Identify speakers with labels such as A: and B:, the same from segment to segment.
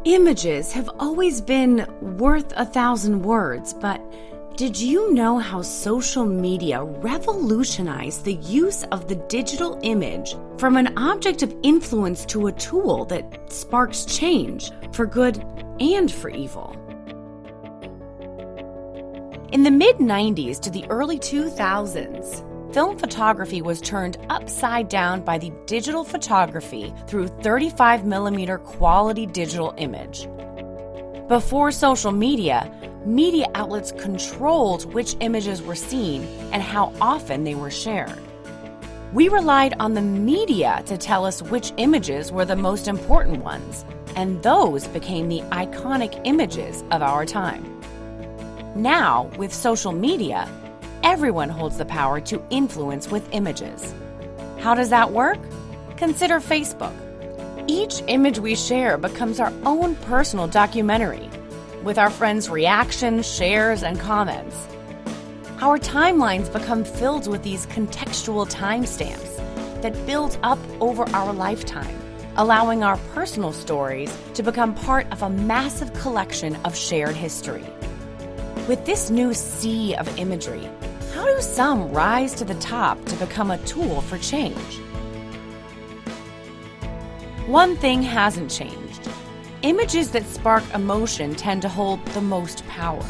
A: Images have always been worth 1,000 words, but did you know how social media revolutionized the use of the digital image from an object of influence to a tool that sparks change for good and for evil? In the mid-90s to the early 2000s, film photography was turned upside down by the digital photography through 35mm quality digital image. Before social media, media outlets controlled which images were seen and how often they were shared. We relied on the media to tell us which images were the most important ones, and those became the iconic images of our time. Now, with social media, everyone holds the power to influence with images. How does that work? Consider Facebook. Each image we share becomes our own personal documentary, with our friends' reactions, shares, and comments. Our timelines become filled with these contextual timestamps that build up over our lifetime, allowing our personal stories to become part of a massive collection of shared history. With this new sea of imagery, how do some rise to the top to become a tool for change? One thing hasn't changed. Images that spark emotion tend to hold the most power.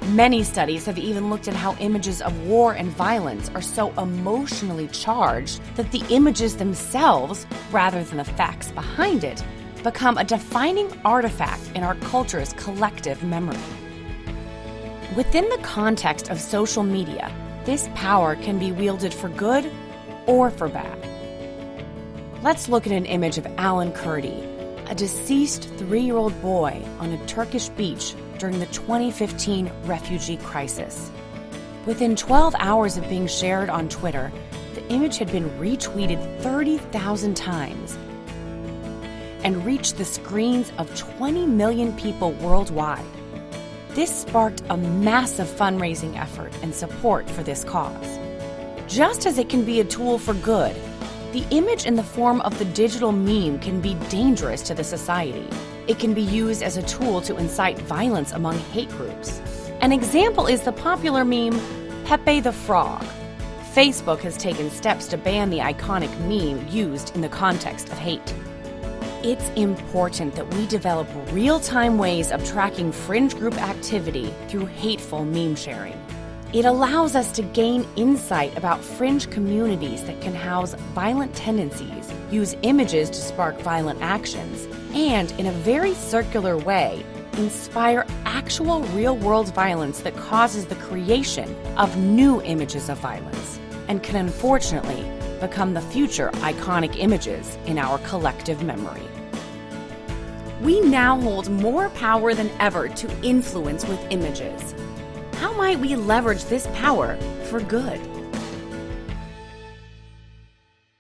A: Many studies have even looked at how images of war and violence are so emotionally charged that the images themselves, rather than the facts behind it, become a defining artifact in our culture's collective memory. Within the context of social media, this power can be wielded for good or for bad. Let's look at an image of Alan Kurdi, a deceased 3-year-old boy on a Turkish beach during the 2015 refugee crisis. Within 12 hours of being shared on Twitter, the image had been retweeted 30,000 times and reached the screens of 20 million people worldwide. This sparked a massive fundraising effort and support for this cause. Just as it can be a tool for good, the image in the form of the digital meme can be dangerous to the society. It can be used as a tool to incite violence among hate groups. An example is the popular meme, Pepe the Frog. Facebook has taken steps to ban the iconic meme used in the context of hate. It's important that we develop real-time ways of tracking fringe group activity through hateful meme sharing. It allows us to gain insight about fringe communities that can house violent tendencies, use images to spark violent actions, and, in a very circular way, inspire actual real-world violence that causes the creation of new images of violence, and can unfortunately become the future iconic images in our collective memory. We now hold more power than ever to influence with images. How might we leverage this power for good?